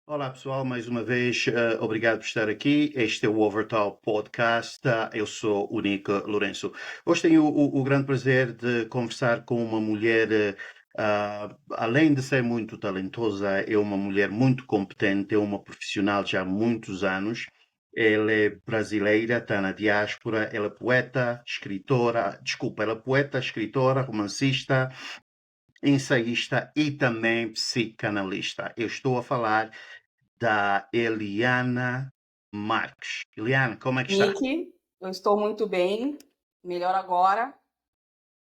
Olá pessoal, mais uma vez, obrigado por estar aqui. Este é o Overtalk Podcast. Eu sou o Nico Lourenço. Hoje tenho o grande prazer de conversar com uma mulher, além de ser muito talentosa, é uma mulher muito competente, é uma profissional já há muitos anos. Ela é brasileira, está na diáspora, ela é poeta, escritora, desculpa, ela é poeta, escritora, romancista, ensaísta e também psicanalista. Eu estou a falar da Eliana Marques. Eliana, como é que está? Nick, eu estou muito bem, melhor agora,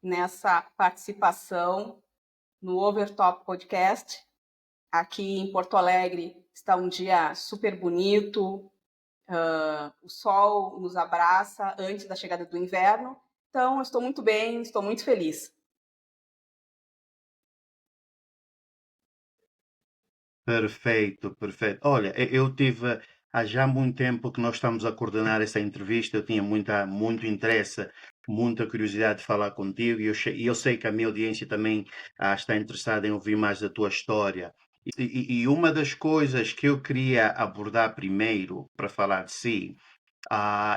nessa participação no Overtop Podcast. Aqui em Porto Alegre está um dia super bonito, o sol nos abraça antes da chegada do inverno. Então, eu estou muito bem, estou muito feliz. Perfeito, perfeito. Olha, eu tive há já muito tempo que nós estamos a coordenar essa entrevista. Eu tinha muito interesse, muita curiosidade de falar contigo e eu sei que a minha audiência também está interessada em ouvir mais da tua história. E uma das coisas que eu queria abordar primeiro para falar de si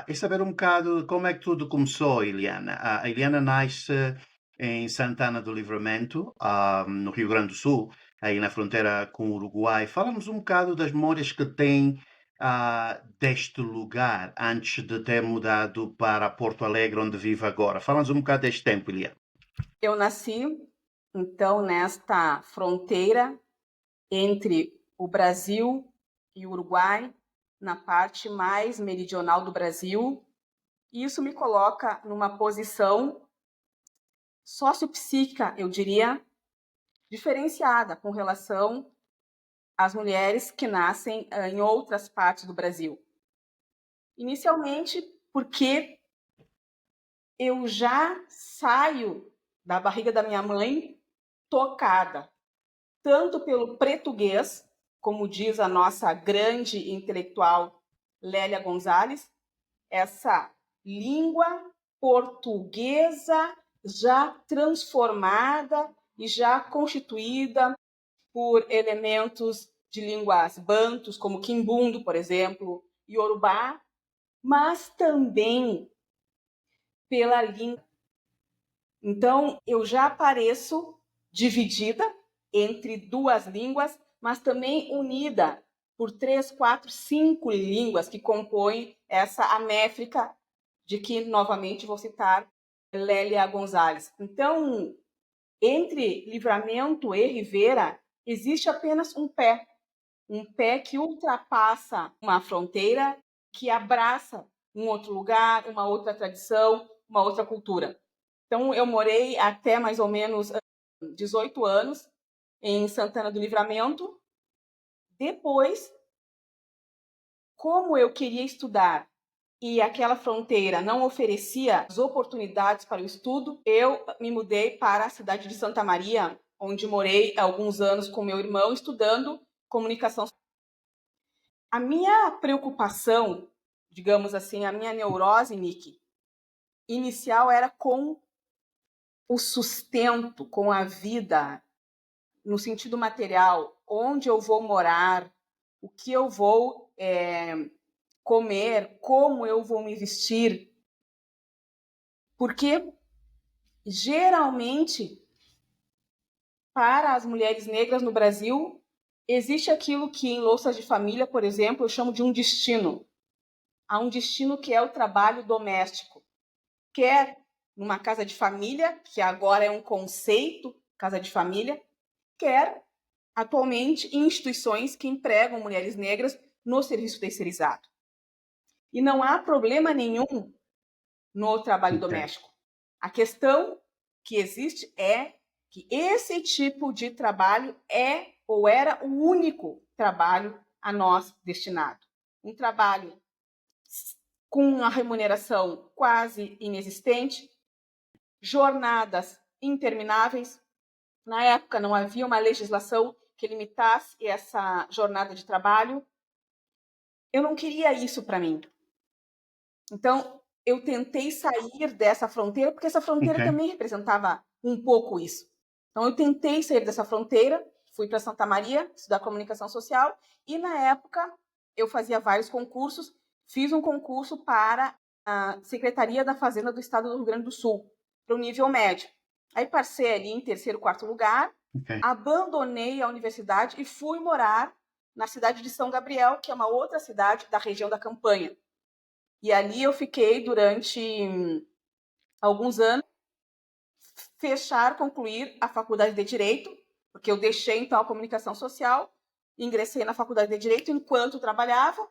é saber um bocado como é que tudo começou, Eliana. A Eliana nasce em Santana do Livramento, no Rio Grande do Sul, aí na fronteira com o Uruguai. Fala-nos um bocado das memórias que tem deste lugar antes de ter mudado para Porto Alegre, onde vive agora. Fala-nos um bocado deste tempo, Eliana. Eu nasci, então, nesta fronteira entre o Brasil e o Uruguai, na parte mais meridional do Brasil. Isso me coloca numa posição sociopsíquica, eu diria, diferenciada com relação às mulheres que nascem em outras partes do Brasil. Inicialmente, porque eu já saio da barriga da minha mãe tocada, tanto pelo português, como diz a nossa grande intelectual Lélia Gonzalez, essa língua portuguesa já transformada e já constituída por elementos de línguas bantus, como quimbundo, por exemplo, iorubá, mas também pela língua. Então, eu já apareço dividida entre duas línguas, mas também unida por 3, 4, 5 línguas que compõem essa améfrica de que, novamente, vou citar Lélia Gonzalez. Então, entre Livramento e Rivera, existe apenas um pé que ultrapassa uma fronteira, que abraça um outro lugar, uma outra tradição, uma outra cultura. Então, eu morei até mais ou menos 18 anos em Santana do Livramento. Depois, como eu queria estudar e aquela fronteira não oferecia as oportunidades para o estudo, eu me mudei para a cidade de Santa Maria, onde morei alguns anos com meu irmão estudando comunicação. A minha preocupação, digamos assim, a minha neurose, Nick, inicial era com o sustento, com a vida, no sentido material, onde eu vou morar, o que eu vou comer, como eu vou me vestir, porque geralmente para as mulheres negras no Brasil existe aquilo que em louças de família, por exemplo, eu chamo de um destino. Há um destino que é o trabalho doméstico, quer numa casa de família, que agora é um conceito, casa de família, quer atualmente em instituições que empregam mulheres negras no serviço terceirizado. E não há problema nenhum no trabalho doméstico. A questão que existe é que esse tipo de trabalho é ou era o único trabalho a nós destinado. Um trabalho com uma remuneração quase inexistente, jornadas intermináveis. Na época não havia uma legislação que limitasse essa jornada de trabalho. Eu não queria isso para mim. Então, eu tentei sair dessa fronteira, porque essa fronteira Ok. também representava um pouco isso. Então, eu tentei sair dessa fronteira, fui para Santa Maria estudar comunicação social e, na época, eu fazia vários concursos. Fiz um concurso para a Secretaria da Fazenda do Estado do Rio Grande do Sul, para o nível médio. Aí passei ali em terceiro, quarto lugar, abandonei a universidade e fui morar na cidade de São Gabriel, que é uma outra cidade da região da Campanha. E ali eu fiquei durante alguns anos, concluir a faculdade de Direito, porque eu deixei, então, a comunicação social, ingressei na faculdade de Direito enquanto trabalhava.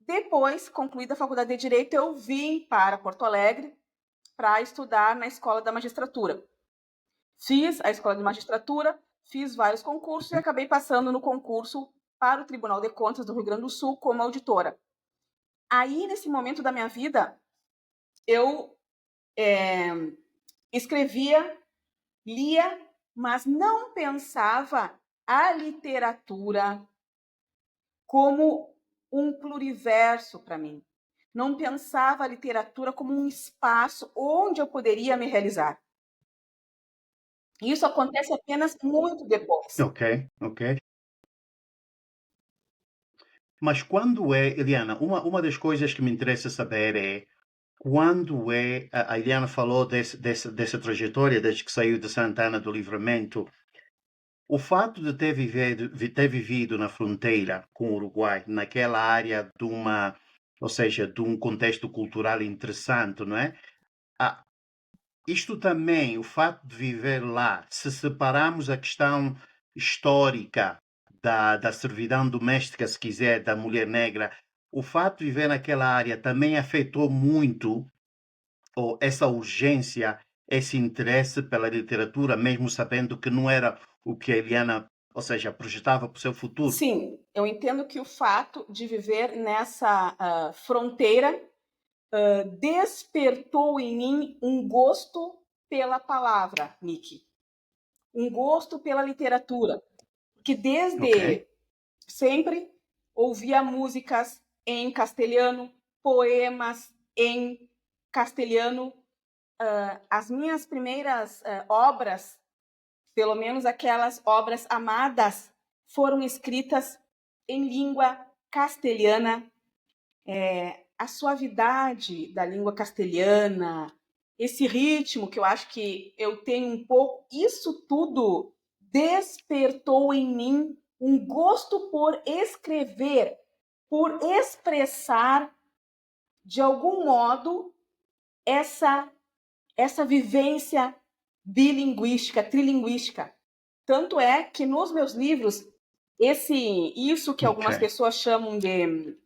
Depois, concluída a faculdade de Direito, eu vim para Porto Alegre para estudar na Escola da Magistratura. Fiz a Escola de Magistratura, fiz vários concursos e acabei passando no concurso para o Tribunal de Contas do Rio Grande do Sul como auditora. Aí, nesse momento da minha vida, eu escrevia, lia, mas não pensava a literatura como um pluriverso para mim. Não pensava a literatura como um espaço onde eu poderia me realizar. Isso acontece apenas muito depois. Ok. Mas quando é, Eliana, uma das coisas que me interessa saber é quando é, a Eliana falou dessa trajetória desde que saiu de Santana do Livramento, o fato de ter vivido na fronteira com o Uruguai, naquela área ou seja, de um contexto cultural interessante, não é? Isto também, o fato de viver lá, se separarmos a questão histórica da servidão doméstica, se quiser, da mulher negra, o fato de viver naquela área também afetou muito ou essa urgência, esse interesse pela literatura, mesmo sabendo que não era o que a Eliana, ou seja, projetava para o seu futuro. Sim, eu entendo que o fato de viver nessa fronteira despertou em mim um gosto pela palavra, Nick. Um gosto pela literatura. Que desde sempre ouvia músicas em castelhano, poemas em castelhano. As minhas primeiras obras, pelo menos aquelas obras amadas, foram escritas em língua castelhana. A suavidade da língua castelhana, esse ritmo que eu acho que eu tenho um pouco, isso tudo despertou em mim um gosto por escrever, por expressar de algum modo essa vivência bilinguística, trilinguística. Tanto é que nos meus livros, isso que algumas pessoas chamam de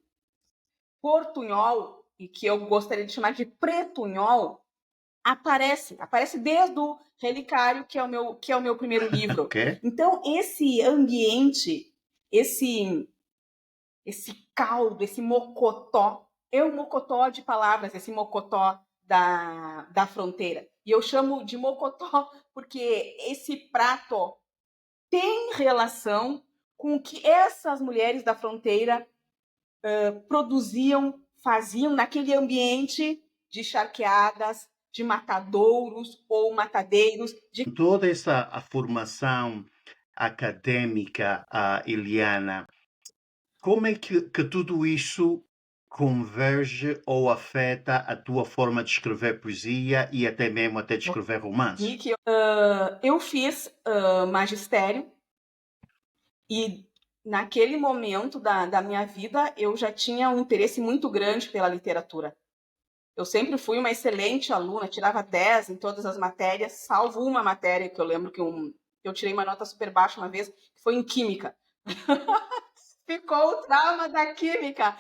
portunhol, e que eu gostaria de chamar de pretunhol, aparece desde o Relicário, que é o meu primeiro livro. Então, esse ambiente, esse caldo, esse mocotó, é um mocotó de palavras, esse mocotó da fronteira. E eu chamo de mocotó porque esse prato tem relação com o que essas mulheres da fronteira produziam, faziam naquele ambiente de charqueadas, de matadouros ou matadeiros. Toda a formação acadêmica, Eliana, como é que tudo isso converge ou afeta a tua forma de escrever poesia e até mesmo de escrever romance? Nick, eu fiz magistério e naquele momento da minha vida eu já tinha um interesse muito grande pela literatura. Eu sempre fui uma excelente aluna, tirava 10 em todas as matérias, salvo uma matéria que eu lembro que eu tirei uma nota super baixa uma vez, que foi em química. Ficou o trauma da química.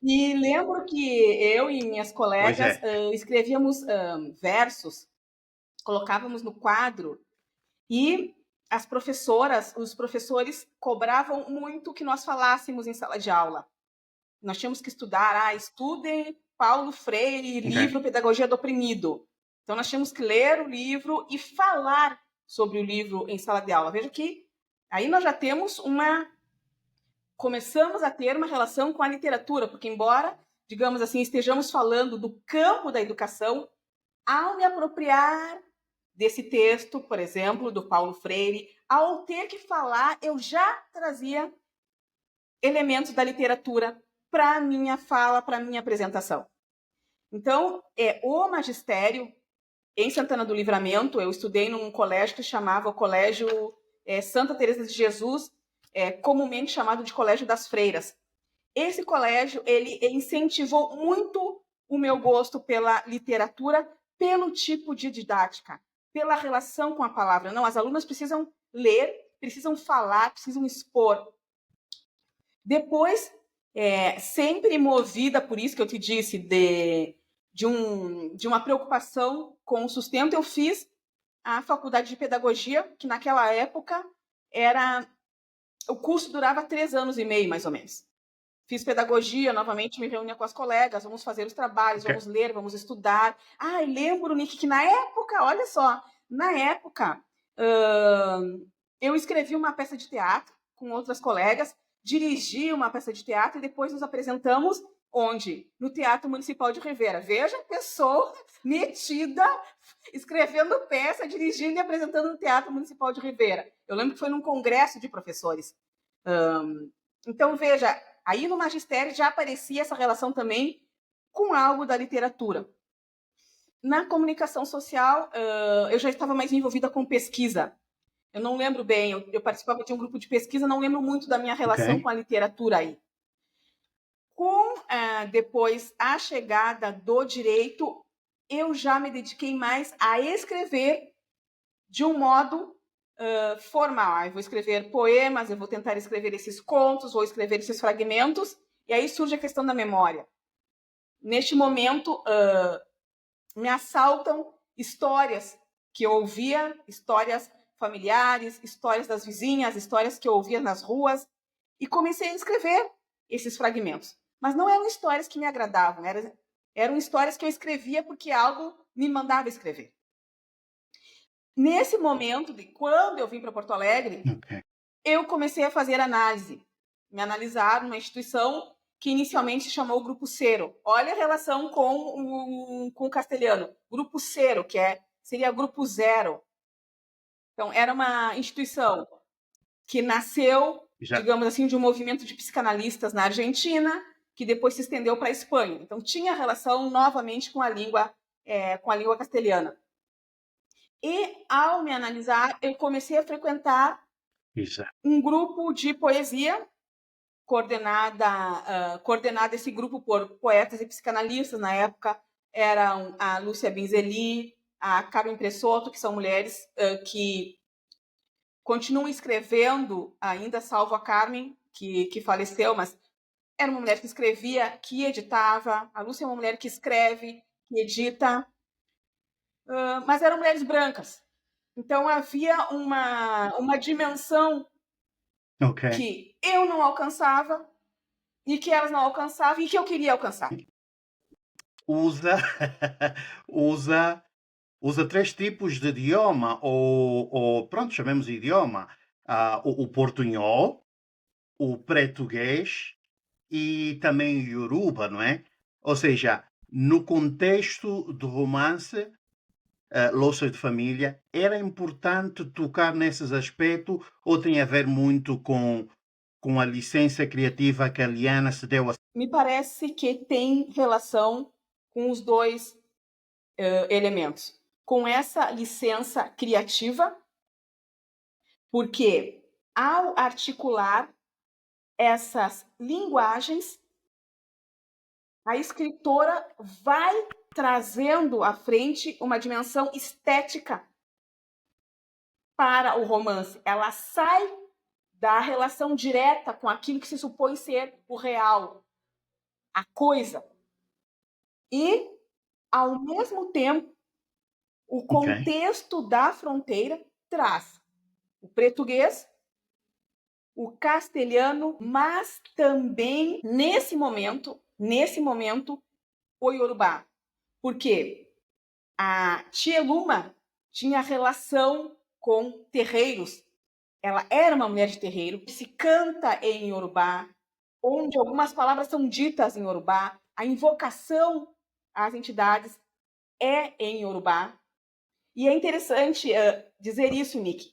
E lembro que eu e minhas colegas escrevíamos versos, colocávamos no quadro e as professoras, os professores cobravam muito que nós falássemos em sala de aula. Nós tínhamos que estudar, estudem Paulo Freire, livro Pedagogia do Oprimido. Então, nós tínhamos que ler o livro e falar sobre o livro em sala de aula. Veja que aí nós já temos começamos a ter uma relação com a literatura, porque embora, digamos assim, estejamos falando do campo da educação, ao me apropriar desse texto, por exemplo, do Paulo Freire. Ao ter que falar, eu já trazia elementos da literatura para a minha fala, para a minha apresentação. Então, o magistério, em Santana do Livramento, eu estudei num colégio que chamava o Colégio Santa Teresa de Jesus, comumente chamado de Colégio das Freiras. Esse colégio, ele incentivou muito o meu gosto pela literatura, pelo tipo de didática, pela relação com a palavra. Não, as alunas precisam ler, precisam falar, precisam expor. Depois, sempre movida, por isso que eu te disse, de uma preocupação com o sustento, eu fiz a faculdade de pedagogia, que naquela época o curso durava 3 anos e meio, mais ou menos. Fiz pedagogia, novamente me reunia com as colegas, vamos fazer os trabalhos, Ok. vamos ler, vamos estudar. Ah, lembro, Nick, que na época, olha só, na época, eu escrevi uma peça de teatro com outras colegas, dirigi uma peça de teatro e depois nos apresentamos onde? No Teatro Municipal de Rivera. Veja a pessoa metida, escrevendo peça, dirigindo e apresentando no Teatro Municipal de Rivera. Eu lembro que foi num congresso de professores. Então, veja, aí no magistério já aparecia essa relação também com algo da literatura. Na comunicação social, eu já estava mais envolvida com pesquisa. Eu não lembro bem, eu participava de um grupo de pesquisa, não lembro muito da minha relação Ok. com a literatura aí. Com depois a chegada do direito, eu já me dediquei mais a escrever de um modo formal. Eu vou escrever poemas, eu vou tentar escrever esses contos, vou escrever esses fragmentos, e aí surge a questão da memória. Neste momento, me assaltam histórias que eu ouvia, histórias familiares, histórias das vizinhas, histórias que eu ouvia nas ruas, e comecei a escrever esses fragmentos. Mas não eram histórias que me agradavam, eram histórias que eu escrevia porque algo me mandava escrever. Nesse momento, quando eu vim para Porto Alegre, Ok. eu comecei a fazer análise, me analisar numa instituição que inicialmente se chamou Grupo Cero. Olha a relação com o castelhano. Grupo Cero, que seria Grupo Zero. Então, era uma instituição que nasceu, Já. digamos assim, de um movimento de psicanalistas na Argentina, que depois se estendeu para a Espanha. Então, tinha relação novamente com a língua castelhana. E, ao me analisar, eu comecei a frequentar Exato. um grupo de poesia, coordenada esse grupo por poetas e psicanalistas. Na época eram a Lúcia Binzeli, a Carmen Pressoto, que são mulheres que continuam escrevendo, ainda salvo a Carmen, que faleceu, mas era uma mulher que escrevia, que editava. A Lúcia é uma mulher que escreve, que edita, mas eram mulheres brancas. Então havia uma dimensão Ok. que eu não alcançava e que elas não alcançavam e que eu queria alcançar. Usa, usa, usa 3 tipos de idioma, ou pronto, chamemos de idioma. O portunhol, o português e também o Yoruba, não é? Ou seja, no contexto do romance, Louça de Família, era importante tocar nesses aspectos ou tem a ver muito com a licença criativa que a Liana se deu a... Me parece que tem relação com os dois elementos. Com essa licença criativa, porque ao articular essas linguagens, a escritora vai trazendo à frente uma dimensão estética para o romance. Ela sai da relação direta com aquilo que se supõe ser o real, a coisa. E, ao mesmo tempo, o contexto da fronteira traz o português, o castelhano, mas também, nesse momento, o iorubá. Porque a Tia Luma tinha relação com terreiros. Ela era uma mulher de terreiro, se canta em iorubá, onde algumas palavras são ditas em iorubá, a invocação às entidades é em iorubá. E é interessante dizer isso, Nick,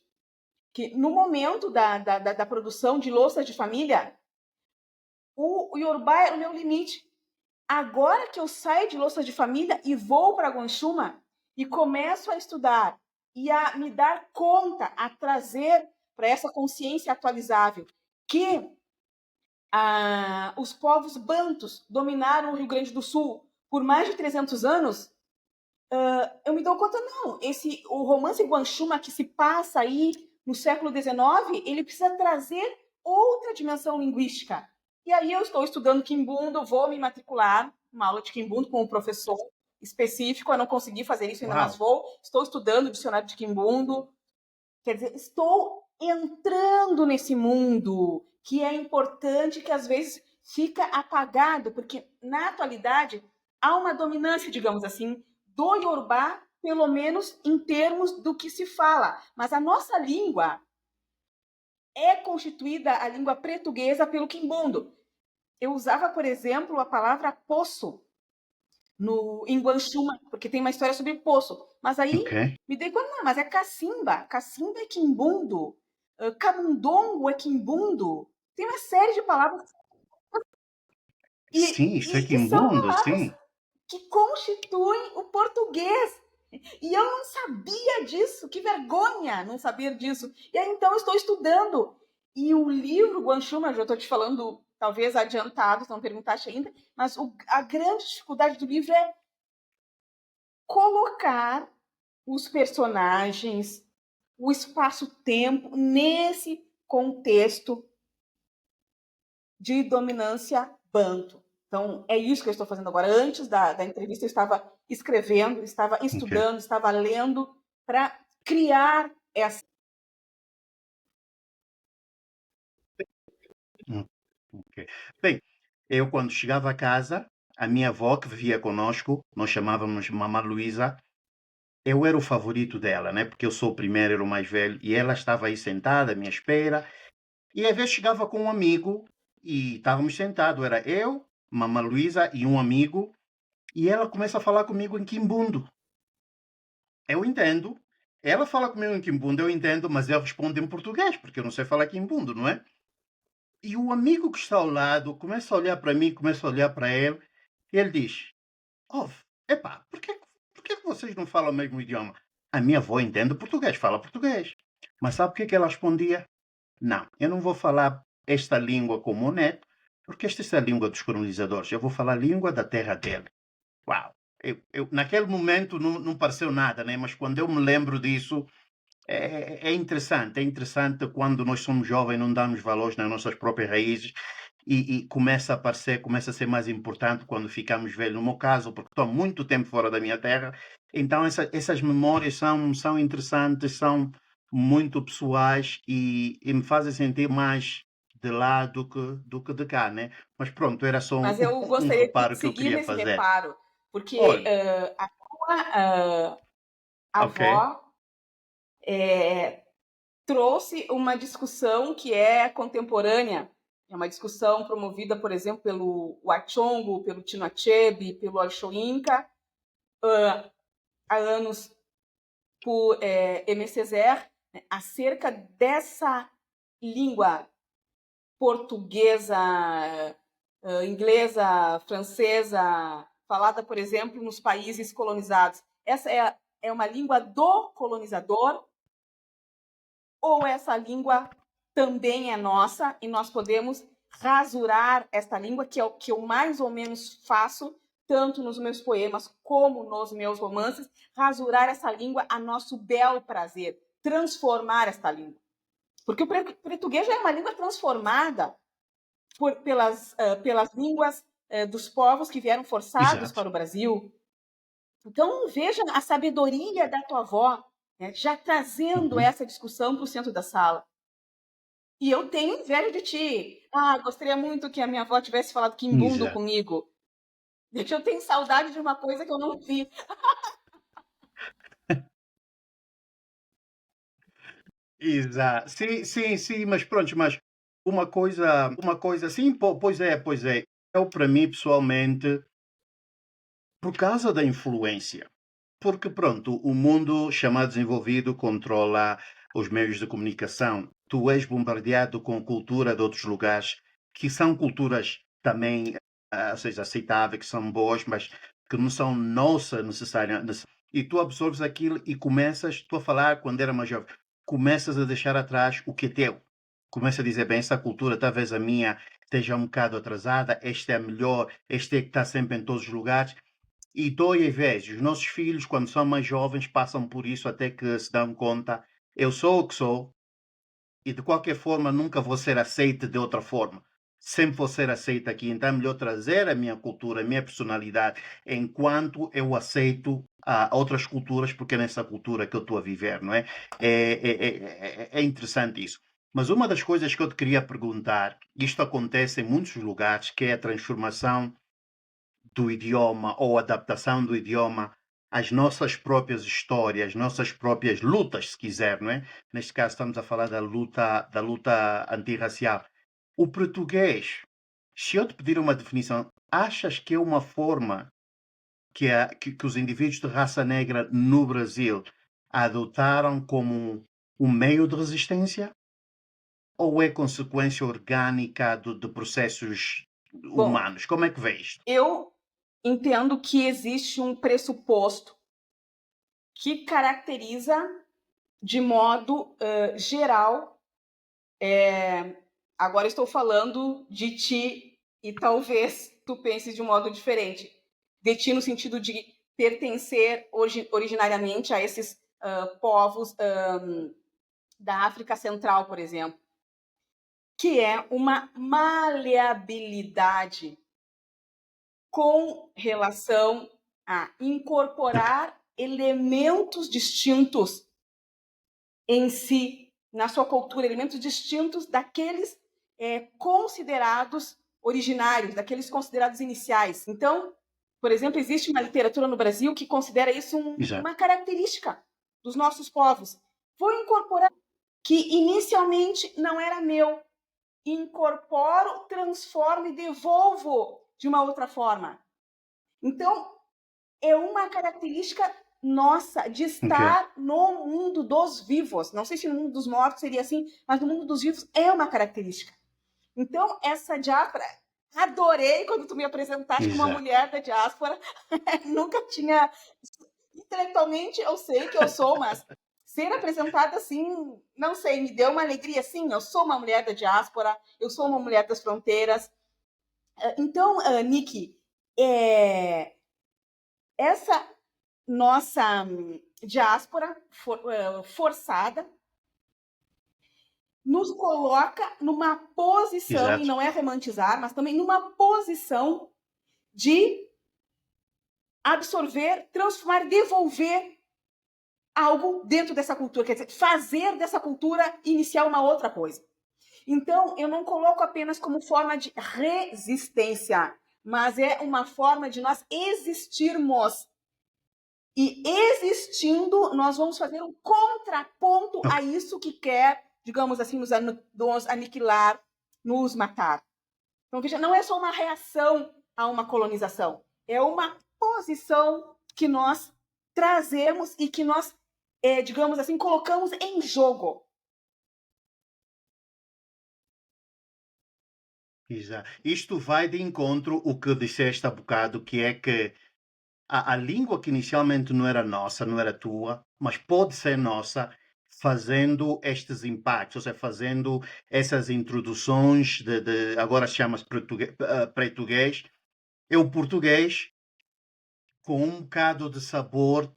que no momento da produção de louças de família, o Yorubá era o meu limite. Agora que eu saio de louças de família e vou para Guanchuma e começo a estudar e a me dar conta, a trazer para essa consciência atualizável que os povos bantus dominaram o Rio Grande do Sul por mais de 300 anos, eu me dou conta, não, o romance Guanchuma que se passa aí no século XIX, ele precisa trazer outra dimensão linguística. E aí eu estou estudando Quimbundo, vou me matricular uma aula de Quimbundo com um professor específico, eu não consegui fazer isso ainda, Uau. mas estou estudando o dicionário de Quimbundo, quer dizer, estou entrando nesse mundo que é importante, que às vezes fica apagado, porque na atualidade há uma dominância, digamos assim, do Yorubá, pelo menos em termos do que se fala. Mas a nossa língua é constituída, a língua portuguesa, pelo quimbundo. Eu usava, por exemplo, a palavra poço em Guanchuma, porque tem uma história sobre poço. Mas aí Ok. me dei conta, não, mas é cacimba. Cacimba é quimbundo. Camundongo é quimbundo. Tem uma série de palavras. Sim, isso é E são Quimbundo, palavras sim. que constituem o português. E eu não sabia disso, que vergonha não saber disso. E aí então eu estou estudando. E o livro Guanchuma, já estou te falando, talvez adiantado, não perguntaste ainda, mas a grande dificuldade do livro é colocar os personagens, o espaço-tempo nesse contexto de dominância banto. Então, é isso que eu estou fazendo agora. Antes da entrevista, eu estava escrevendo, estava Ok. estudando, estava lendo para criar essa. Hum, ok. Bem, eu quando chegava a casa, a minha avó que vivia conosco, nós chamávamos Mamã Luísa, eu era o favorito dela, né? Porque eu sou o primeiro, era o mais velho, e ela estava aí sentada à minha espera, e às vezes chegava com um amigo, e estávamos sentados, era eu, Mamã Luísa e um amigo, e ela começa a falar comigo em quimbundo. Eu entendo. Ela fala comigo em quimbundo, eu entendo, mas eu respondo em português, porque eu não sei falar quimbundo, não é? E o amigo que está ao lado começa a olhar para mim, começa a olhar para ele, e ele diz: Oh, epá, por que vocês não falam o mesmo idioma? A minha avó entende português, fala português. Mas sabe o que ela respondia? Não, eu não vou falar esta língua como o neto, porque esta é a língua dos colonizadores. Eu vou falar a língua da terra dele. Uau! Naquele momento não pareceu nada, né? Mas quando eu me lembro disso, é interessante. É interessante quando nós somos jovens, não damos valores nas nossas próprias raízes e começa a aparecer, começa a ser mais importante quando ficamos velhos. No meu caso, porque estou há muito tempo fora da minha terra, então essas memórias são interessantes, são muito pessoais e me fazem sentir mais de lá do que de cá, né? Mas pronto, era só Mas eu um gostaria de reparo que eu seguir queria nesse fazer. reparo, porque Olha, a tua ok, avó trouxe uma discussão que é contemporânea, é uma discussão promovida, por exemplo, pelo Huachongo, pelo Tino Achebe, pelo Alchoinca, há anos por Aimé Césaire, né, acerca dessa língua portuguesa, inglesa, francesa, falada, por exemplo, nos países colonizados. Essa é uma língua do colonizador ou essa língua também é nossa e nós podemos rasurar esta língua, que é o que eu mais ou menos faço, tanto nos meus poemas como nos meus romances, rasurar essa língua a nosso bel prazer, transformar esta língua. Porque o português já é uma língua transformada pelas línguas dos povos que vieram forçados exato. para o Brasil. Então, veja a sabedoria da tua avó, né, já trazendo Uhum, essa discussão para o centro da sala. E eu tenho inveja de ti. Gostaria muito que a minha avó tivesse falado quimbundo exato. comigo. Eu tenho saudade de uma coisa que eu não vi. Exato. Sim, sim, sim, mas pronto, mas sim, pois é. Eu, para mim, pessoalmente, por causa da influência. porque pronto, o mundo chamado desenvolvido controla os meios de comunicação. Tu és bombardeado com cultura de outros lugares, que são culturas também, ou seja, aceitáveis, que são boas, mas que não são nossa necessária. E tu absorves aquilo e começas, tu a falar quando era mais jovem, começas a deixar atrás o que é teu. Começa a dizer, bem, essa cultura, talvez a minha esteja um bocado atrasada, esta é a melhor, esta é que está sempre em todos os lugares. E dói às vezes. Os nossos filhos, quando são mais jovens, passam por isso até que se dão conta. Eu sou o que sou e de qualquer forma nunca vou ser aceito de outra forma. Sempre vou ser aceito aqui. Então é melhor trazer a minha cultura, a minha personalidade, enquanto eu aceito outras culturas, porque é nessa cultura que eu estou a viver, não é? É interessante isso. Mas uma das coisas que eu te queria perguntar, isto acontece em muitos lugares, que é a transformação do idioma ou adaptação do idioma às nossas próprias histórias, nossas próprias lutas, se quiser, não é? Neste caso estamos a falar da luta antirracial. O português, se eu te pedir uma definição, achas que é uma forma que os indivíduos de raça negra no Brasil adotaram como um meio de resistência? Ou é consequência orgânica de processos Bom, humanos? Como é que vês? eu entendo que existe um pressuposto que caracteriza de modo geral. Agora estou falando de ti e talvez tu penses de um modo diferente. De ti no sentido de pertencer originariamente a esses povos da África Central, por exemplo, que é uma maleabilidade com relação a incorporar elementos distintos em si, na sua cultura, elementos distintos daqueles considerados originários, daqueles considerados iniciais. Então, por exemplo, existe uma literatura no Brasil que considera isso uma característica dos nossos povos. Vou incorporar que inicialmente não era meu. Incorporo, transformo e devolvo de uma outra forma. Então, é uma característica nossa de estar no mundo dos vivos. Não sei se no mundo dos mortos seria assim, mas no mundo dos vivos é uma característica. Então, essa diáspora, adorei quando tu me apresentaste como uma mulher da diáspora. Nunca tinha... Intelectualmente, eu sei que eu sou, mas ser apresentada assim, não sei, me deu uma alegria. Sim, eu sou uma mulher da diáspora, eu sou uma mulher das fronteiras. Então, Nick, essa nossa diáspora forçada nos coloca numa posição, Exato. e não é romantizar, mas também numa posição de absorver, transformar, devolver algo dentro dessa cultura, quer dizer, fazer dessa cultura inicial uma outra coisa. Então, eu não coloco apenas como forma de resistência, mas é uma forma de nós existirmos. E existindo, nós vamos fazer um contraponto a isso que quer, digamos assim, nos aniquilar, nos matar. Então, veja, não é só uma reação a uma colonização, é uma posição que nós trazemos e que nós, digamos assim, colocamos em jogo. Exato. Isto vai de encontro o que disseste há bocado, que é que a língua que inicialmente não era nossa, não era tua, mas pode ser nossa, fazendo estes impactos, ou seja, fazendo essas introduções agora chama-se português, é o português com um bocado de sabor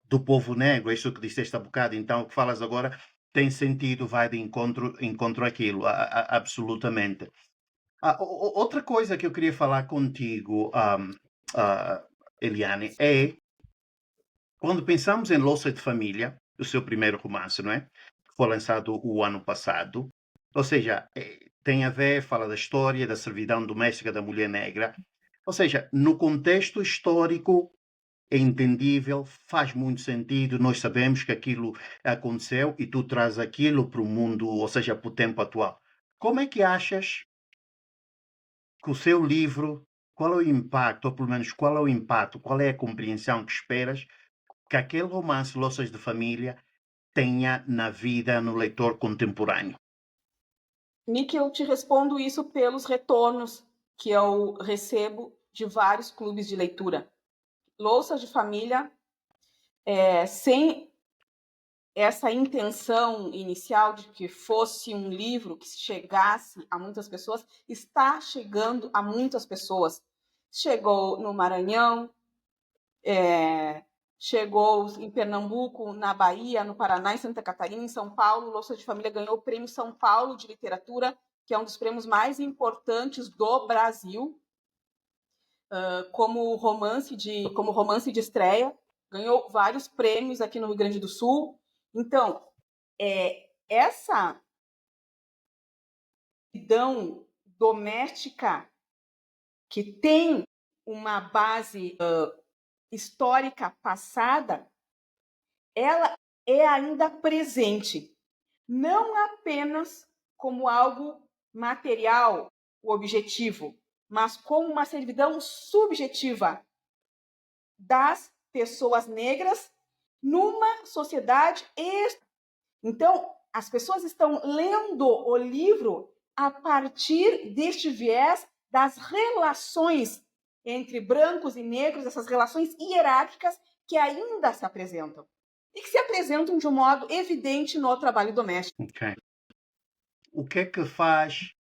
do povo negro, é isso que disseste há bocado, então o que falas agora tem sentido, vai de encontro àquilo, absolutamente. Outra coisa que eu queria falar contigo, Eliane, é quando pensamos em Louça de Família, o seu primeiro romance, não é? Que foi lançado o ano passado. Ou seja, tem a ver, fala da história da servidão doméstica da mulher negra. Ou seja, no contexto histórico é entendível, faz muito sentido, nós sabemos que aquilo aconteceu e tu traz aquilo para o mundo, ou seja, para o tempo atual. Como é que achas que o seu livro, qual é o impacto, ou pelo menos qual é o impacto, qual é a compreensão que esperas que aquele romance Louças de Família tenha na vida no leitor contemporâneo? Nick, eu te respondo isso pelos retornos que eu recebo de vários clubes de leitura. Louças de Família, sem essa intenção inicial de que fosse um livro que chegasse a muitas pessoas, está chegando a muitas pessoas. Chegou no Maranhão, chegou em Pernambuco, na Bahia, no Paraná, em Santa Catarina, em São Paulo. Louças de Família ganhou o Prêmio São Paulo de Literatura, que é um dos prêmios mais importantes do Brasil, como romance de estreia. Ganhou vários prêmios aqui no Rio Grande do Sul. Então, essa solidão doméstica que tem uma base histórica passada, ela é ainda presente, não apenas como algo material, o objetivo, mas como uma servidão subjetiva das pessoas negras numa sociedade. Então, as pessoas estão lendo o livro a partir deste viés das relações entre brancos e negros, essas relações hierárquicas que ainda se apresentam e que se apresentam de um modo evidente no trabalho doméstico. Okay. O que é que faz?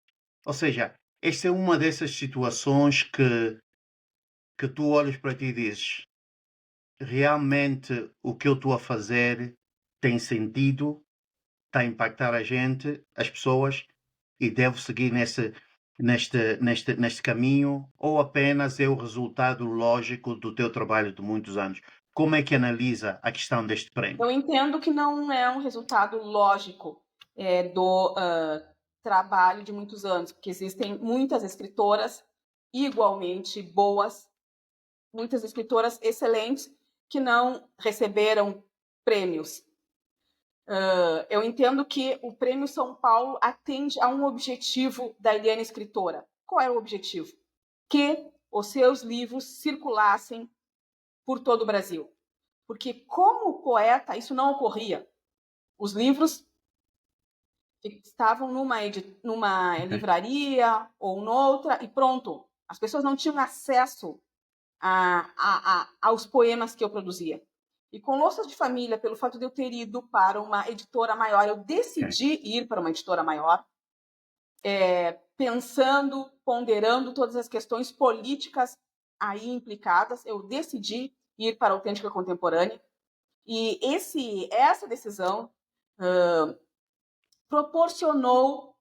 Ou seja, esta é uma dessas situações que tu olhas para ti e dizes: realmente o que eu estou a fazer tem sentido, está a impactar a gente, as pessoas, e devo seguir neste caminho, ou apenas é o resultado lógico do teu trabalho de muitos anos? Como é que analisa a questão deste prémio? Eu entendo que não é um resultado lógico do trabalho de muitos anos, porque existem muitas escritoras igualmente boas, muitas escritoras excelentes que não receberam prêmios. Eu entendo que o Prêmio São Paulo atende a um objetivo da Eliane escritora. Qual é o objetivo? Que os seus livros circulassem por todo o Brasil. Porque, como poeta, isso não ocorria. Os livros estavam numa livraria ou noutra e pronto. As pessoas não tinham acesso aos poemas que eu produzia. E com Louças de Família, pelo fato de eu ter ido para uma editora maior, eu decidi ir para uma editora maior, pensando, ponderando todas as questões políticas aí implicadas, eu decidi ir para a Autêntica Contemporânea. E essa decisão proporcionou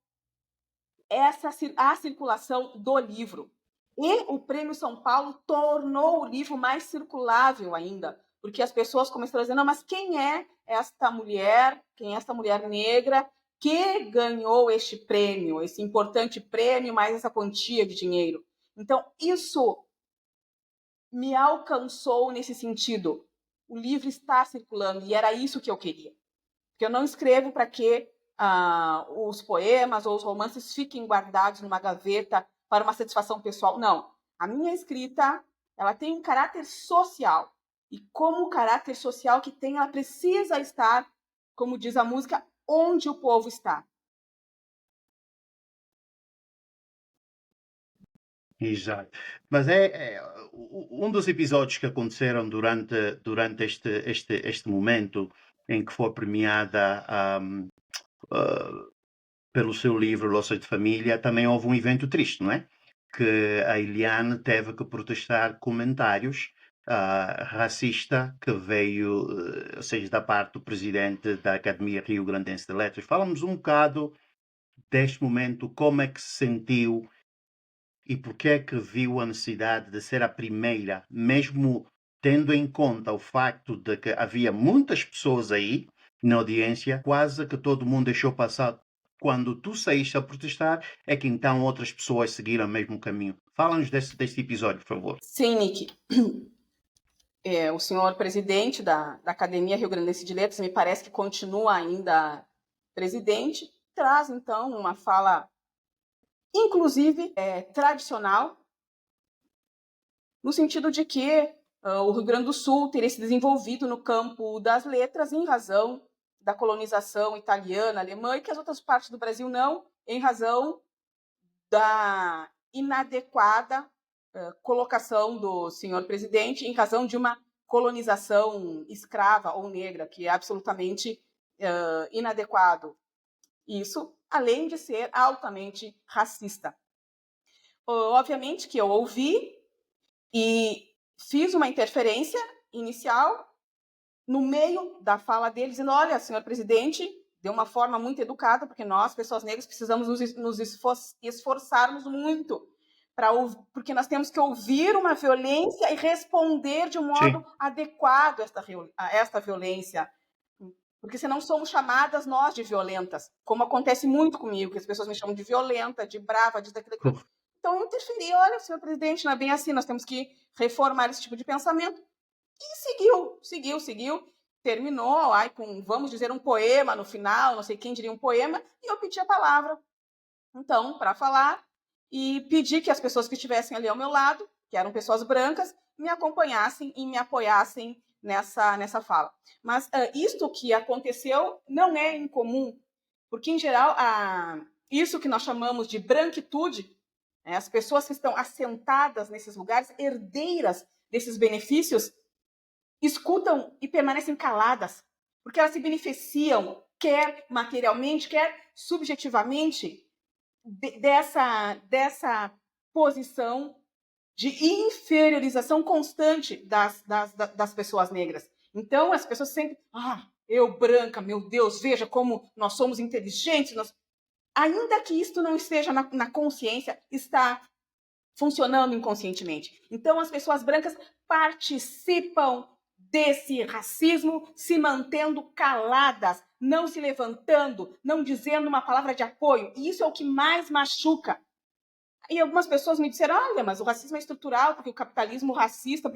a circulação do livro. E o Prêmio São Paulo tornou o livro mais circulável ainda, porque as pessoas começaram a dizer: não, mas quem é esta mulher, negra que ganhou este prêmio, esse importante prêmio, mais essa quantia de dinheiro? Então, isso me alcançou nesse sentido. O livro está circulando, e era isso que eu queria. Porque eu não escrevo para que os poemas ou os romances fiquem guardados numa gaveta para uma satisfação pessoal. Não. A minha escrita, ela tem um caráter social. E como caráter social que tem, ela precisa estar, como diz a música, onde o povo está. Exato. Mas um dos episódios que aconteceram durante este momento em que foi premiada pelo seu livro Louças de Família, também houve um evento triste, não é? Que a Eliane teve que protestar comentários racista que veio, ou seja, da parte do presidente da Academia Rio Grandense de Letras. Falamos um bocado deste momento, como é que se sentiu e porque é que viu a necessidade de ser a primeira, mesmo tendo em conta o facto de que havia muitas pessoas aí na audiência, quase que todo mundo deixou passar. Quando tu saíste a protestar, é que então outras pessoas seguiram o mesmo caminho. Fala-nos deste episódio, por favor. Sim, Nick. O senhor presidente da Academia Rio Grandense de Letras, me parece que continua ainda presidente, traz então uma fala, inclusive tradicional, no sentido de que o Rio Grande do Sul teria se desenvolvido no campo das letras em razão da colonização italiana, alemã, e que as outras partes do Brasil não, em razão da inadequada colocação do senhor presidente, em razão de uma colonização escrava ou negra, que é absolutamente inadequado. Isso, além de ser altamente racista. Obviamente que eu ouvi e fiz uma interferência inicial no meio da fala dele, dizendo: olha, senhor presidente, de uma forma muito educada, porque nós, pessoas negras, precisamos nos esforçarmos muito, porque nós temos que ouvir uma violência e responder de um modo adequado a esta violência. Porque senão somos chamadas nós de violentas, como acontece muito comigo, que as pessoas me chamam de violenta, de brava, de daquilo. Então eu interferi: olha, senhor presidente, não é bem assim, nós temos que reformar esse tipo de pensamento. E seguiu, terminou com, vamos dizer, um poema no final, não sei quem diria um poema, e eu pedi a palavra, então, para falar, e pedi que as pessoas que estivessem ali ao meu lado, que eram pessoas brancas, me acompanhassem e me apoiassem nessa fala. Mas isto que aconteceu não é incomum, porque, em geral, isso que nós chamamos de branquitude, as pessoas que estão assentadas nesses lugares, herdeiras desses benefícios, escutam e permanecem caladas, porque elas se beneficiam, quer materialmente, quer subjetivamente, dessa posição de inferiorização constante das pessoas negras. Então, as pessoas sentem: eu branca, meu Deus, veja como nós somos inteligentes. Ainda que isto não esteja na consciência, está funcionando inconscientemente. Então, as pessoas brancas participam desse racismo, se mantendo caladas, não se levantando, não dizendo uma palavra de apoio. E isso é o que mais machuca. E algumas pessoas me disseram: olha, mas o racismo é estrutural, porque o capitalismo racista,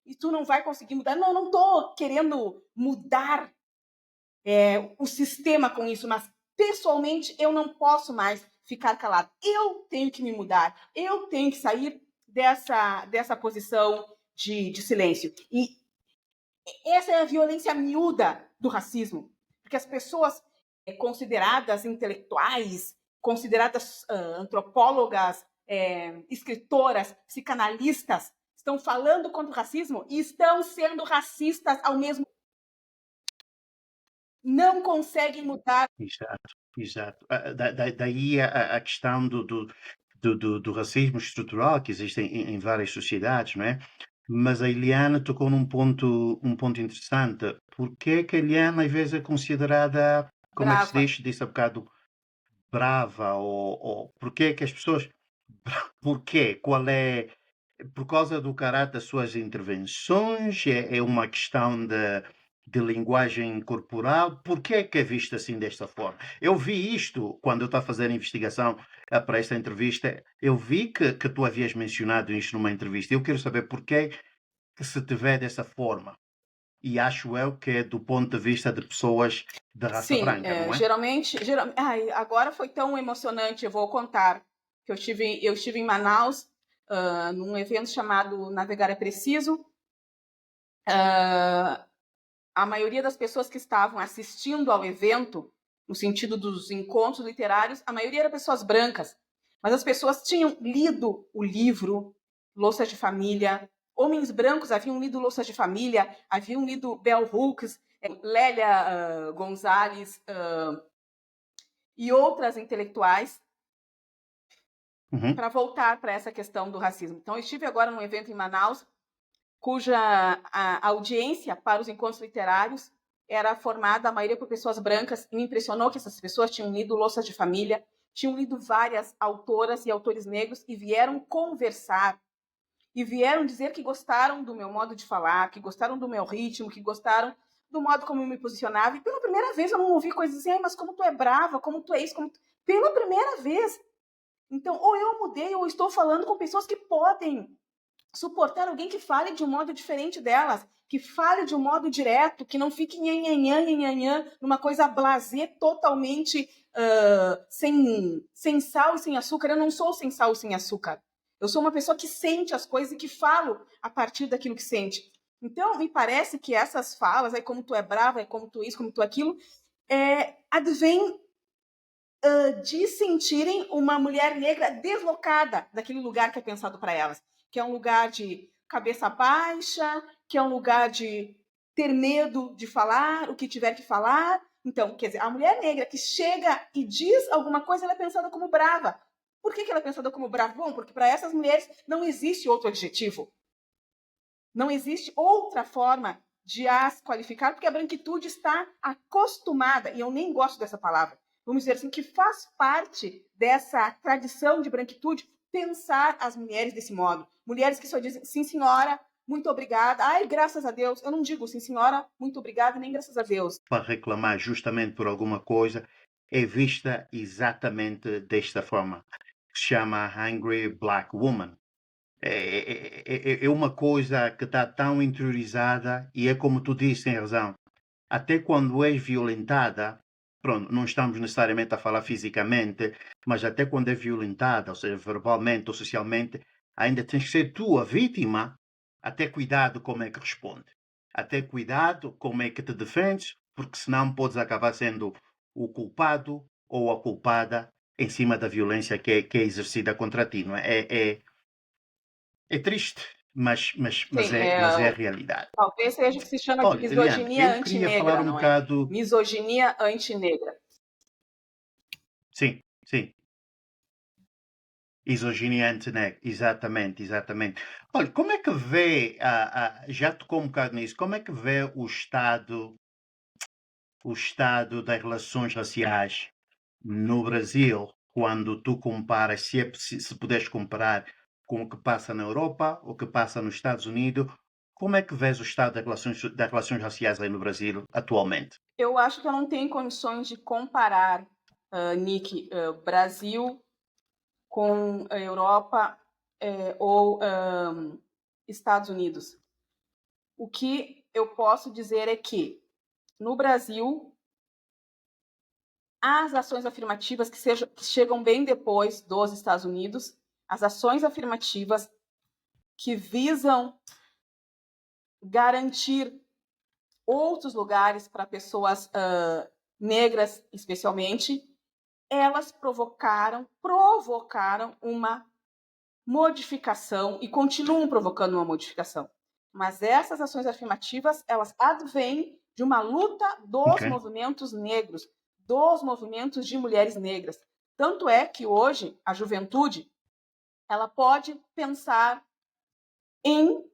e tu não vai conseguir mudar. Não estou querendo mudar o sistema com isso, mas pessoalmente eu não posso mais ficar calado. Eu tenho que me mudar, eu tenho que sair dessa posição de silêncio. E essa é a violência miúda do racismo, porque as pessoas consideradas intelectuais, consideradas antropólogas, escritoras, psicanalistas, estão falando contra o racismo e estão sendo racistas ao mesmo tempo. Não conseguem mudar. Exato. Daí a questão do racismo estrutural que existe em várias sociedades, não é? Mas a Eliana tocou num ponto interessante. Porquê que a Eliana às vezes é considerada, como é que se Brava. disse há bocado, brava? Ou porquê que as pessoas... Porquê? Qual é... Por causa do caráter das suas intervenções? É uma questão de linguagem corporal? Por que é visto assim desta forma? Eu vi isto quando eu estava a fazer a investigação para esta entrevista. Eu vi que tu havias mencionado isto numa entrevista. Eu quero saber porquê que se te vê dessa forma. E acho eu que é do ponto de vista de pessoas de raça branca, não é? Geralmente, agora foi tão emocionante, eu vou contar, que eu estive em Manaus, num evento chamado Navegar é Preciso. A maioria das pessoas que estavam assistindo ao evento, no sentido dos encontros literários, a maioria eram pessoas brancas, mas as pessoas tinham lido o livro Louças de Família. Homens brancos haviam lido Louças de Família, haviam lido Bell Hooks, Lélia Gonzalez e outras intelectuais, para voltar para essa questão do racismo. Então, eu estive agora num evento em Manaus, cuja a audiência para os encontros literários era formada, a maioria, por pessoas brancas, e me impressionou que essas pessoas tinham lido Louças de Família, tinham lido várias autoras e autores negros e vieram conversar, e vieram dizer que gostaram do meu modo de falar, que gostaram do meu ritmo, que gostaram do modo como eu me posicionava. E pela primeira vez eu não ouvi coisas assim: mas como tu é brava, como tu é isso, pela primeira vez. Então, ou eu mudei, ou estou falando com pessoas que podem suportar alguém que fale de um modo diferente delas, que fale de um modo direto, que não fique nhanhanhã, numa coisa blasé, totalmente sem sal e sem açúcar. Eu não sou sem sal e sem açúcar. Eu sou uma pessoa que sente as coisas e que falo a partir daquilo que sente. Então, me parece que essas falas, aí como tu é brava, aí como tu isso, como tu aquilo, advém de sentirem uma mulher negra deslocada daquele lugar que é pensado para elas, que é um lugar de cabeça baixa, que é um lugar de ter medo de falar o que tiver que falar. Então, quer dizer, a mulher negra que chega e diz alguma coisa, ela é pensada como brava. Por que ela é pensada como brava? Bom, porque para essas mulheres não existe outro adjetivo. Não existe outra forma de as qualificar, porque a branquitude está acostumada, e eu nem gosto dessa palavra, vamos dizer assim, que faz parte dessa tradição de branquitude pensar as mulheres desse modo. Mulheres que só dizem, sim, senhora, muito obrigada, ai, graças a Deus. Eu não digo, sim, senhora, muito obrigada, nem graças a Deus. Para reclamar justamente por alguma coisa, é vista exatamente desta forma, que se chama Hungry Black Woman. É uma coisa que está tão interiorizada e é como tu disse, tem razão. Até quando és violentada, pronto, não estamos necessariamente a falar fisicamente, mas até quando é violentada, ou seja, verbalmente ou socialmente, ainda tens que ser tu a vítima, até cuidado como é que responde. Até cuidado como é que te defendes, porque senão podes acabar sendo o culpado ou a culpada em cima da violência que é exercida contra ti. Não é? É triste, Sim, mas é a realidade. talvez seja o que se chama de Olha, Eliane, misoginia eu queria falar antinegra, um não é? bocado. Misoginia antinegra. Sim, sim. Exogeniante, né? Exatamente, exatamente. Olha, como é que vê, já tocou um bocado nisso, como é que vê o estado das relações raciais no Brasil, quando tu comparas, se puderes comparar com o que passa na Europa, o que passa nos Estados Unidos, como é que vês o estado das relações raciais aí no Brasil atualmente? Eu acho que eu não tenho condições de comparar, Nick, Brasil com a Europa ou Estados Unidos. O que eu posso dizer é que, no Brasil, as ações afirmativas que chegam bem depois dos Estados Unidos, as ações afirmativas que visam garantir outros lugares para pessoas negras, especialmente, elas provocaram uma modificação e continuam provocando uma modificação. Mas essas ações afirmativas, elas advêm de uma luta dos Ok. movimentos negros, dos movimentos de mulheres negras. Tanto é que hoje a juventude, ela pode pensar em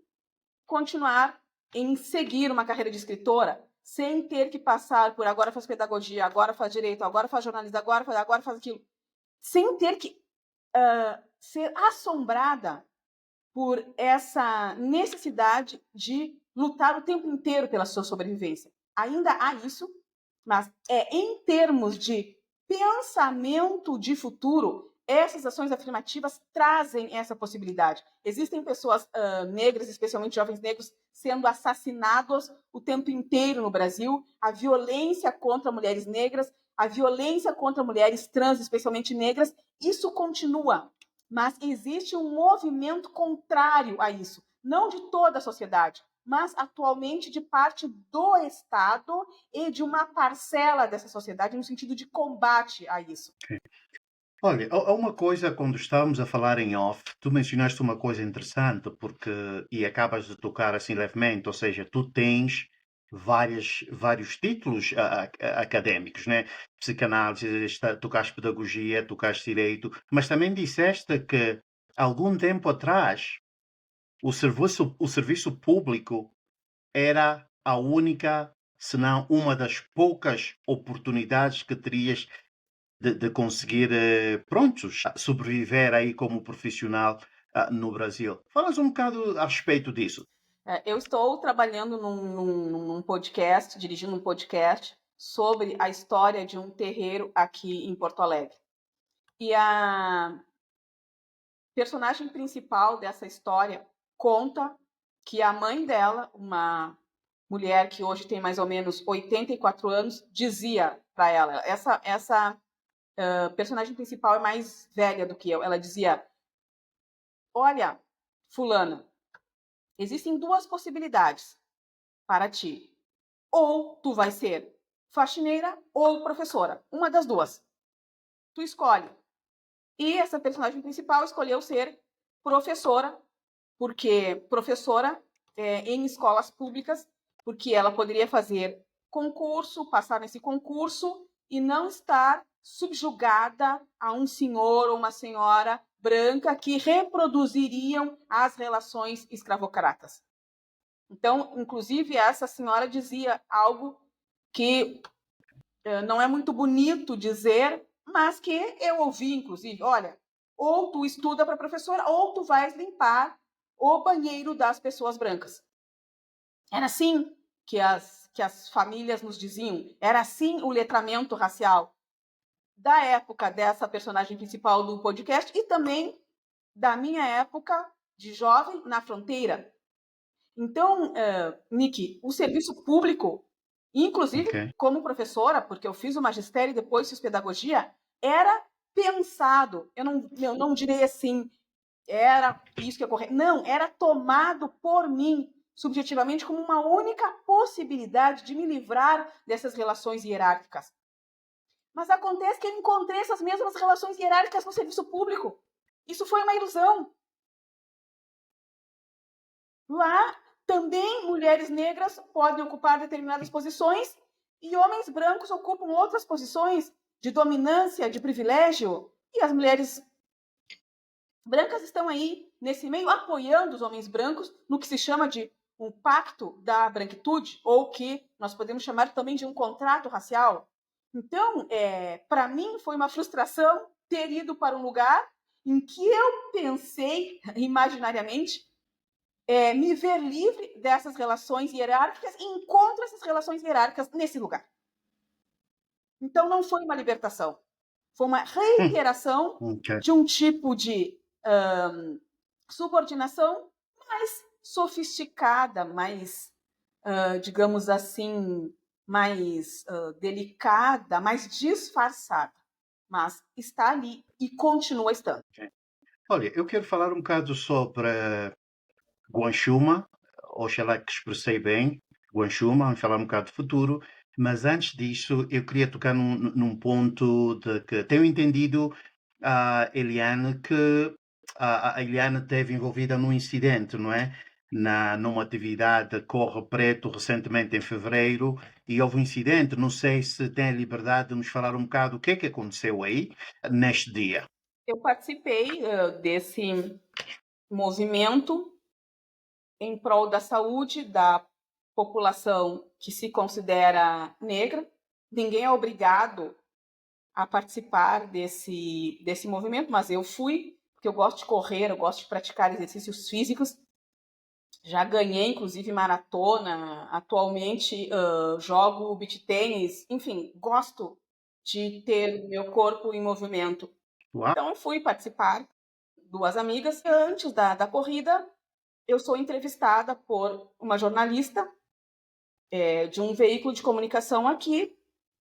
continuar, em seguir uma carreira de escritora, sem ter que passar por agora faz pedagogia, agora faz direito, agora faz jornalismo, agora faz aquilo, sem ter que ser assombrada por essa necessidade de lutar o tempo inteiro pela sua sobrevivência. Ainda há isso, mas em termos de pensamento de futuro, essas ações afirmativas trazem essa possibilidade. Existem pessoas negras, especialmente jovens negros, sendo assassinados o tempo inteiro no Brasil. A violência contra mulheres negras, a violência contra mulheres trans, especialmente negras, isso continua. Mas existe um movimento contrário a isso, não de toda a sociedade, mas atualmente de parte do Estado e de uma parcela dessa sociedade no sentido de combate a isso. Olha, há uma coisa, quando estávamos a falar em off, tu mencionaste uma coisa interessante, e acabas de tocar assim levemente, ou seja, tu tens vários títulos académicos, né? Psicanálise, tocaste pedagogia, tocaste direito, mas também disseste que algum tempo atrás o serviço público era a única, se não uma das poucas oportunidades que terias de conseguir, prontos, sobreviver aí como profissional no Brasil. Falas um bocado a respeito disso. Eu estou trabalhando num podcast, dirigindo um podcast sobre a história de um terreiro aqui em Porto Alegre. E a personagem principal dessa história conta que a mãe dela, uma mulher que hoje tem mais ou menos 84 anos, dizia para ela, essa personagem principal é mais velha do que eu, ela dizia, olha, fulana, existem duas possibilidades para ti. Ou tu vai ser faxineira ou professora. Uma das duas. Tu escolhe. E essa personagem principal escolheu ser professora, porque professora em escolas públicas, porque ela poderia fazer concurso, passar nesse concurso e não estar subjugada a um senhor ou uma senhora branca que reproduziriam as relações escravocratas. Então, inclusive, essa senhora dizia algo que não é muito bonito dizer, mas que eu ouvi, inclusive, olha, ou tu estuda para professora, ou tu vais limpar o banheiro das pessoas brancas. Era assim que as famílias nos diziam, era assim o letramento racial da época dessa personagem principal do podcast e também da minha época de jovem na fronteira. Então, Nick, o serviço público, inclusive como professora, porque eu fiz o magistério e depois fiz pedagogia, era pensado, eu não direi assim, era isso que ocorreu. Não, era tomado por mim, subjetivamente, como uma única possibilidade de me livrar dessas relações hierárquicas. Mas acontece que eu encontrei essas mesmas relações hierárquicas no serviço público. Isso foi uma ilusão. Lá também mulheres negras podem ocupar determinadas posições e homens brancos ocupam outras posições de dominância, de privilégio. E as mulheres brancas estão aí nesse meio apoiando os homens brancos no que se chama de um pacto da branquitude, ou que nós podemos chamar também de um contrato racial. Então, para mim, foi uma frustração ter ido para um lugar em que eu pensei, imaginariamente, me ver livre dessas relações hierárquicas e encontro essas relações hierárquicas nesse lugar. Então, não foi uma libertação. Foi uma reiteração de um tipo de subordinação mais sofisticada, mais, digamos assim, mais delicada, mais disfarçada. Mas está ali e continua estando. Olha, eu quero falar um bocado sobre Guanchuma, oxalá que expressei bem, Guanchuma, vamos falar um bocado de futuro, mas antes disso eu queria tocar num ponto de que tenho entendido a Eliane que a Eliane esteve envolvida num incidente, não é? Numa atividade Corre Preto recentemente em fevereiro e houve um incidente, não sei se tem a liberdade de nos falar um bocado o que é que aconteceu aí neste dia. Eu participei desse movimento em prol da saúde da população que se considera negra. Ninguém é obrigado a participar desse movimento, mas eu fui, porque eu gosto de correr, eu gosto de praticar exercícios físicos. Já ganhei, inclusive, maratona. Atualmente jogo beach tênis. Enfim, gosto de ter meu corpo em movimento. Uau. Então, eu fui participar, duas amigas. Antes da corrida, eu sou entrevistada por uma jornalista de um veículo de comunicação aqui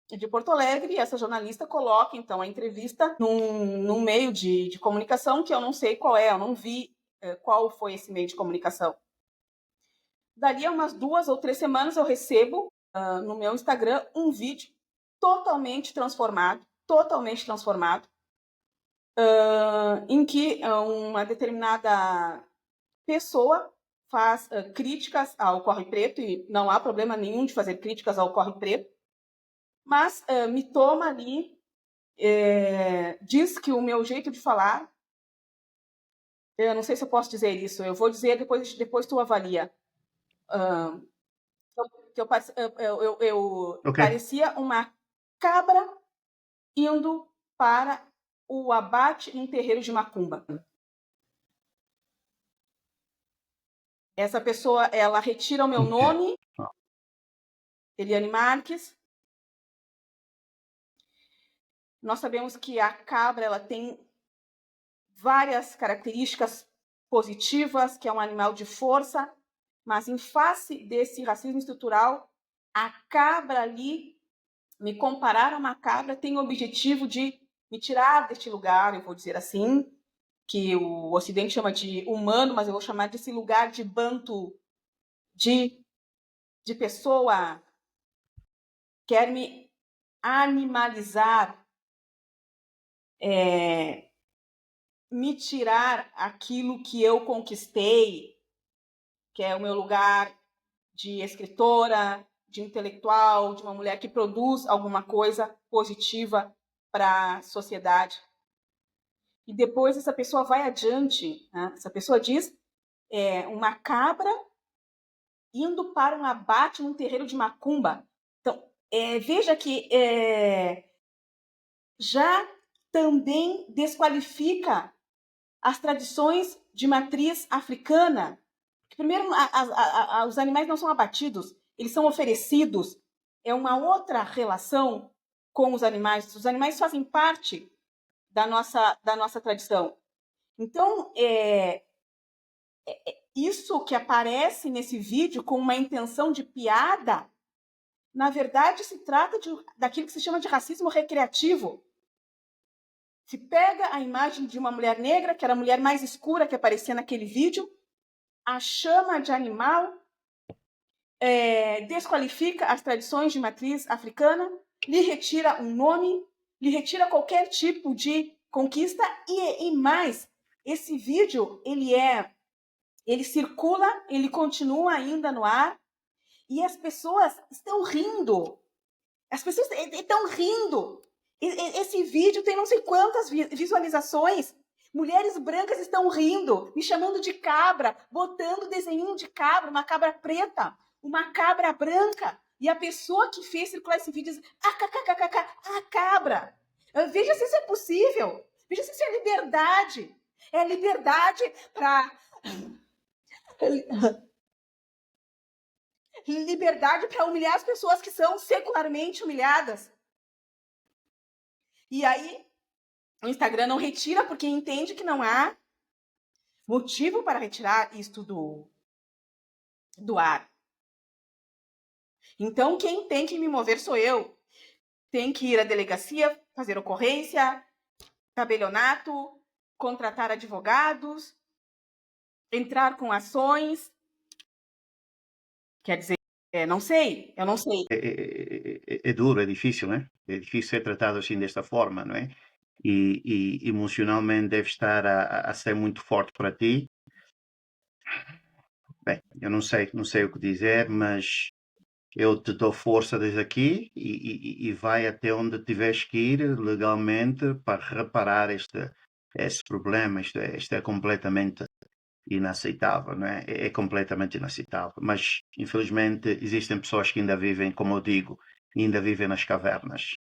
de Porto Alegre, e essa jornalista coloca, então, a entrevista num meio de comunicação que eu não sei qual é, eu não vi qual foi esse meio de comunicação. Dali a umas 2 ou 3 semanas eu recebo no meu Instagram um vídeo totalmente transformado, em que uma determinada pessoa faz críticas ao Corre Preto, e não há problema nenhum de fazer críticas ao Corre Preto, mas me toma ali, diz que o meu jeito de falar, eu não sei se eu posso dizer isso, eu vou dizer, depois tu avalia. Eu parecia uma cabra indo para o abate em terreiro de macumba. Essa pessoa, ela retira o meu nome, Eliane Marques. Nós sabemos que a cabra, ela tem várias características positivas, que é um animal de força, mas em face desse racismo estrutural, a cabra ali, me comparar a uma cabra, tem o objetivo de me tirar deste lugar, eu vou dizer assim, que o Ocidente chama de humano, mas eu vou chamar desse lugar de banto, de pessoa, quer me animalizar, me tirar aquilo que eu conquistei, que é o meu lugar de escritora, de intelectual, de uma mulher que produz alguma coisa positiva para a sociedade. E depois essa pessoa vai adiante, né? Essa pessoa diz uma cabra indo para um abate num terreiro de macumba. Então, veja que já também desqualifica as tradições de matriz africana. Primeiro, os animais não são abatidos, eles são oferecidos. É uma outra relação com os animais. Os animais fazem parte da nossa tradição. Então, isso que aparece nesse vídeo com uma intenção de piada, na verdade, se trata daquilo que se chama de racismo recreativo. Se pega a imagem de uma mulher negra, que era a mulher mais escura que aparecia naquele vídeo, a chama de animal, desqualifica as tradições de matriz africana, lhe retira um nome, lhe retira qualquer tipo de conquista e mais, esse vídeo ele circula, ele continua ainda no ar e as pessoas estão rindo. As pessoas estão rindo. Esse vídeo tem não sei quantas visualizações. Mulheres brancas estão rindo, me chamando de cabra, botando desenho de cabra, uma cabra preta, uma cabra branca. E a pessoa que fez circular esse vídeo diz: a cabra. Veja se isso é possível. Veja se isso é liberdade. É liberdade para. Liberdade para humilhar as pessoas que são secularmente humilhadas. E aí, o Instagram não retira porque entende que não há motivo para retirar isto do ar. Então, quem tem que me mover sou eu. Tem que ir à delegacia, fazer ocorrência, tabelionato, contratar advogados, entrar com ações. Quer dizer, eu não sei. É duro, é difícil, né? É difícil ser tratado assim desta forma, não é? E emocionalmente deve estar a ser muito forte para ti. Bem, eu não sei o que dizer, mas eu te dou força desde aqui e vai até onde tiveres que ir legalmente para reparar esse problema. Isto é completamente inaceitável, não é? É completamente inaceitável. Mas, infelizmente, existem pessoas que ainda vivem, como eu digo, ainda vivem nas cavernas.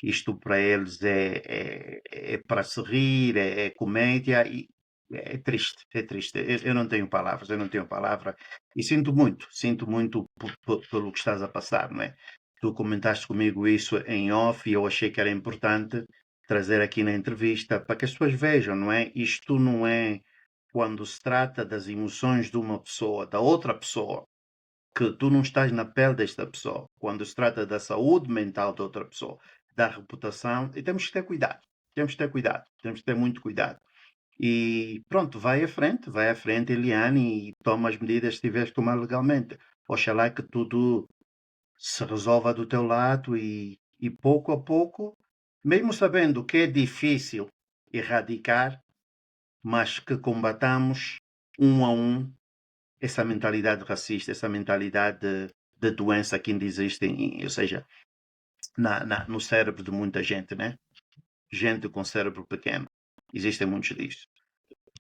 Isto para eles é para se rir, é comédia e é triste, é triste. Eu não tenho palavras, e sinto muito pelo que estás a passar, não é? Tu comentaste comigo isso em off e eu achei que era importante trazer aqui na entrevista para que as pessoas vejam, não é? Isto não é quando se trata das emoções de uma pessoa, da outra pessoa, que tu não estás na pele desta pessoa. Quando se trata da saúde mental de outra pessoa, da reputação, e temos que ter cuidado. Temos que ter muito cuidado. E pronto, vai à frente, Eliane, e toma as medidas que tiveres que tomar legalmente. Oxalá que tudo se resolva do teu lado e pouco a pouco, mesmo sabendo que é difícil erradicar, mas que combatamos um a um essa mentalidade racista, essa mentalidade de doença que ainda existe, ou seja, no cérebro de muita gente, né? Gente com cérebro pequeno. Existem muitos disso.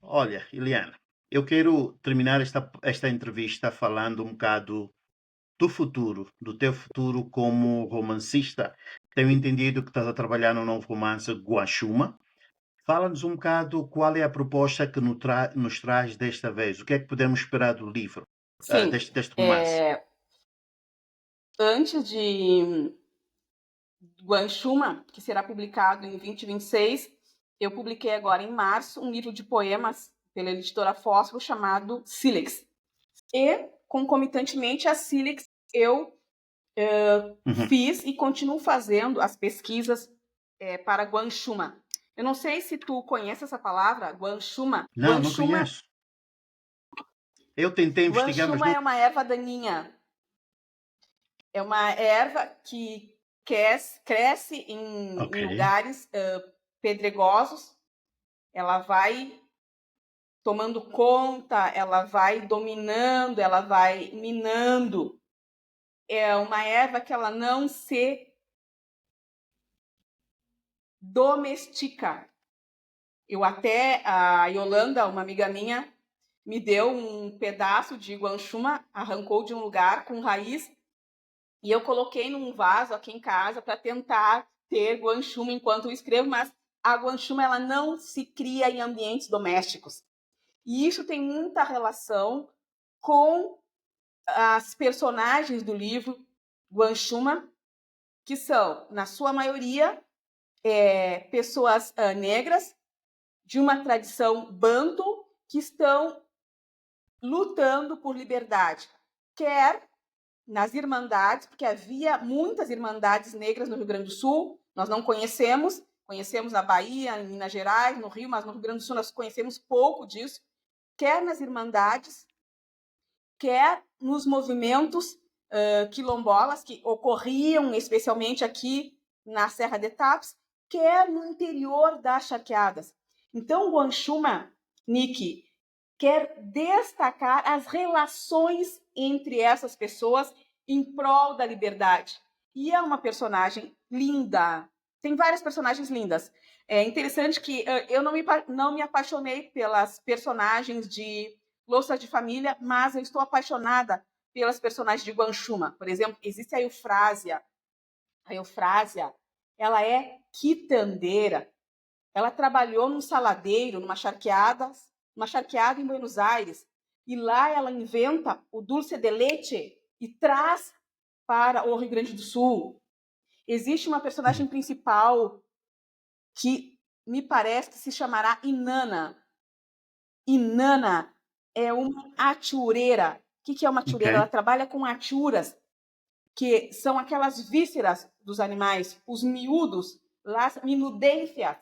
Olha, Eliana, eu quero terminar esta entrevista falando um bocado do futuro, do teu futuro como romancista. Tenho entendido que estás a trabalhar no novo romance Guaxuma. Fala-nos um bocado qual é a proposta que nos traz desta vez. O que é que podemos esperar do livro, Sim. deste romance? Antes de Guanchuma, que será publicado em 2026, eu publiquei agora em março um livro de poemas pela editora Fósforo chamado Sílex. E, concomitantemente a Sílex, eu fiz e continuo fazendo as pesquisas para Guanchuma. Eu não sei se tu conhece essa palavra, guanchuma. Não, não conheço. Eu tentei investigar, mas Guanchuma não. é uma erva daninha. É uma erva que cresce em lugares pedregosos. Ela vai tomando conta, ela vai dominando, ela vai minando. É uma erva que ela não se domestica. A Yolanda, uma amiga minha, me deu um pedaço de guanchuma, arrancou de um lugar com raiz, e eu coloquei num vaso aqui em casa para tentar ter guanchuma enquanto eu escrevo, mas a guanchuma ela não se cria em ambientes domésticos. E isso tem muita relação com as personagens do livro Guanchuma, que são, na sua maioria, pessoas negras de uma tradição banto que estão lutando por liberdade, quer nas irmandades, porque havia muitas irmandades negras no Rio Grande do Sul, nós não conhecemos na Bahia, em Minas Gerais, no Rio, mas no Rio Grande do Sul nós conhecemos pouco disso, quer nas irmandades, quer nos movimentos quilombolas que ocorriam especialmente aqui na Serra de Tapes, quer no interior das charqueadas. Então, o Guanchuma, Nick, quer destacar as relações entre essas pessoas em prol da liberdade. E é uma personagem linda. Tem várias personagens lindas. É interessante que eu não me apaixonei pelas personagens de Louça de Família, mas eu estou apaixonada pelas personagens de Guanchuma. Por exemplo, existe a Eufrásia. A Eufrásia, ela é quitandeira. Ela trabalhou num saladeiro, numa charqueada em Buenos Aires. E lá ela inventa o dulce de leite e traz para o Rio Grande do Sul. Existe uma personagem principal que me parece que se chamará Inanna. Inanna é uma atiureira. O que é uma atiureira? Ela trabalha com atiuras, que são aquelas vísceras dos animais, os miúdos, las minudências,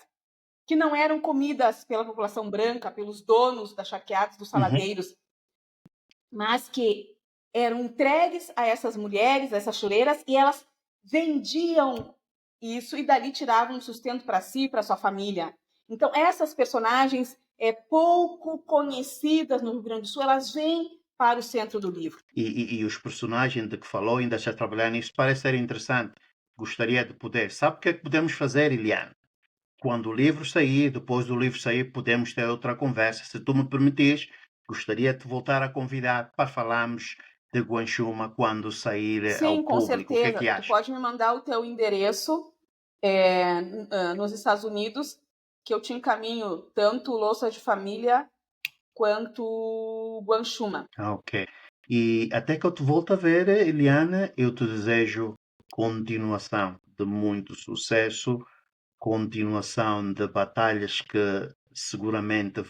que não eram comidas pela população branca, pelos donos das charqueadas, dos saladeiros, mas que eram entregues a essas mulheres, a essas chureiras, e elas vendiam isso e dali tiravam um sustento para si e para sua família. Então, essas personagens pouco conhecidas no Rio Grande do Sul, elas vêm para o centro do livro. E os personagens de que falou ainda já trabalhar nisso, parece ser interessante. Gostaria de poder. Sabe o que é que podemos fazer, Eliane? Quando o livro sair, depois do livro sair, podemos ter outra conversa. Se tu me permitires, gostaria de te voltar a convidar para falarmos de Guanchuma quando sair ao Sim, com público. O que é certeza. que Tu achas? pode me mandar o teu endereço nos Estados Unidos, que eu te encaminho tanto Louça de Família quanto Guanchuma. Ok. E até que eu te volte a ver, Eliana, eu te desejo continuação de muito sucesso, continuação de batalhas que seguramente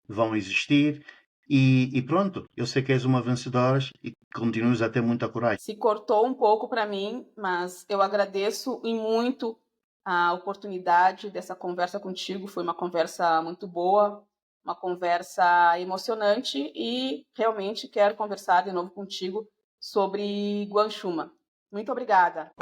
vão existir. E pronto, eu sei que és uma vencedora e continuas a ter muita coragem. Se cortou um pouco para mim, mas eu agradeço e muito a oportunidade dessa conversa contigo. Foi uma conversa muito boa, uma conversa emocionante e realmente quero conversar de novo contigo sobre Guanchuma. Muito obrigada.